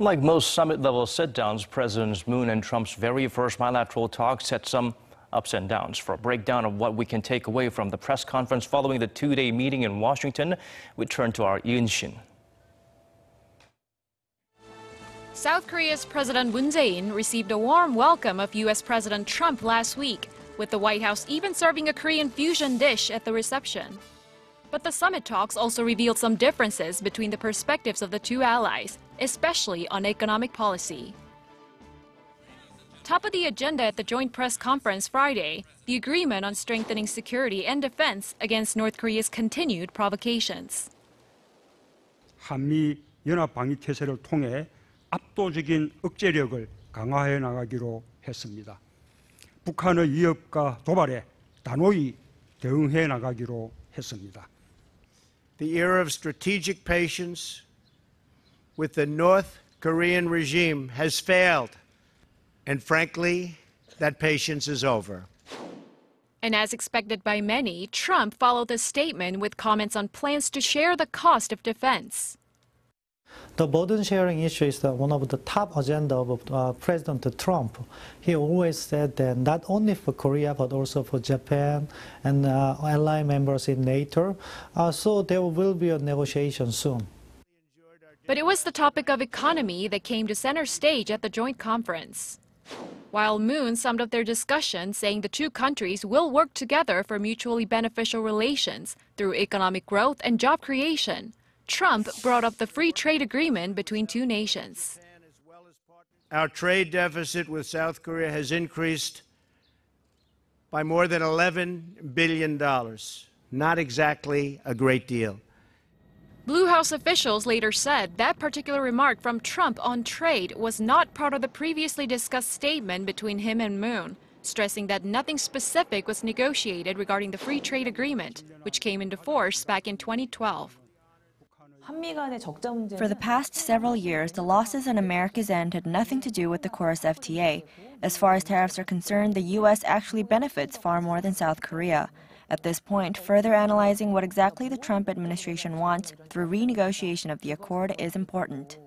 Like most summit-level sit-downs, Presidents Moon and Trump's very first bilateral talk set some ups and downs. For a breakdown of what we can take away from the press conference following the two-day meeting in Washington, we turn to our Yoon Shin. South Korea's President Moon Jae-in received a warm welcome of U.S. President Trump last week, with the White House even serving a Korean fusion dish at the reception. But the summit talks also revealed some differences between the perspectives of the two allies, especially on economic policy. Top of the agenda at the joint press conference Friday, the agreement on strengthening security and defense against North Korea's continued provocations. 한미 연합 방위 태세를 통해 압도적인 억제력을 강화해 나가기로 했습니다. 북한의 위협과 도발에 단호히 대응해 나가기로 했습니다. The era of strategic patience with the North Korean regime has failed, and frankly, that patience is over. And as expected by many, Trump followed the statement with comments on plans to share the cost of defense. The burden sharing issue is one of the top agenda of President Trump. He always said that not only for Korea but also for Japan and ally members in NATO. So there will be a negotiation soon. But it was the topic of economy that came to center stage at the joint conference. While Moon summed up their discussion, saying the two countries will work together for mutually beneficial relations through economic growth and job creation, Trump brought up the free trade agreement between two nations. Our trade deficit with South Korea has increased by more than $11 billion. Not exactly a great deal. Blue House officials later said that particular remark from Trump on trade was not part of the previously discussed statement between him and Moon, stressing that nothing specific was negotiated regarding the free trade agreement, which came into force back in 2012. For the past several years, the losses on America's end had nothing to do with the KORUS FTA. As far as tariffs are concerned, the U.S. actually benefits far more than South Korea. At this point, further analyzing what exactly the Trump administration wants through renegotiation of the accord is important.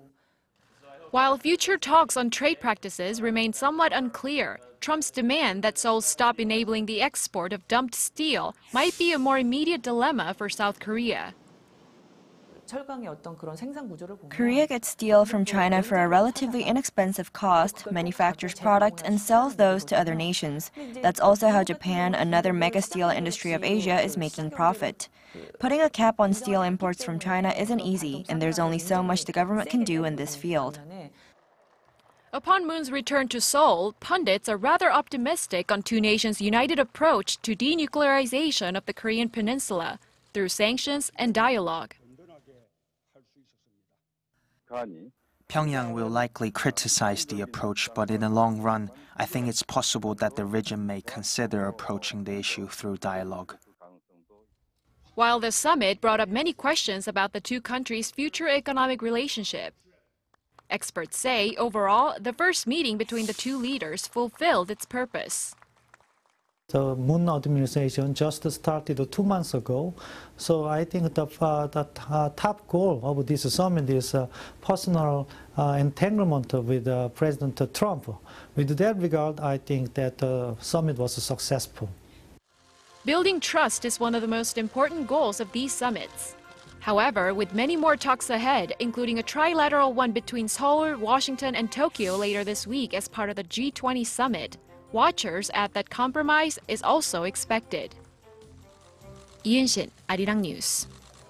While future talks on trade practices remain somewhat unclear, Trump's demand that Seoul stop enabling the export of dumped steel might be a more immediate dilemma for South Korea. Korea gets steel from China for a relatively inexpensive cost, manufactures products, and sells those to other nations. That's also how Japan, another mega steel industry of Asia, is making profit. Putting a cap on steel imports from China isn't easy, and there's only so much the government can do in this field. Upon Moon's return to Seoul, pundits are rather optimistic on two nations' united approach to denuclearization of the Korean peninsula through sanctions and dialogue. Pyongyang will likely criticize the approach, but in the long run, I think it's possible that the region may consider approaching the issue through dialogue. While the summit brought up many questions about the two countries' future economic relationship, experts say overall, the first meeting between the two leaders fulfilled its purpose. The Moon administration just started 2 months ago, so I think the top goal of this summit is personal entanglement with President Trump. With that regard, I think that the summit was successful. Building trust is one of the most important goals of these summits. However, with many more talks ahead, including a trilateral one between Seoul, Washington, and Tokyo later this week as part of the G20 summit, watchers add that compromise is also expected. Yoon Shin, Arirang News.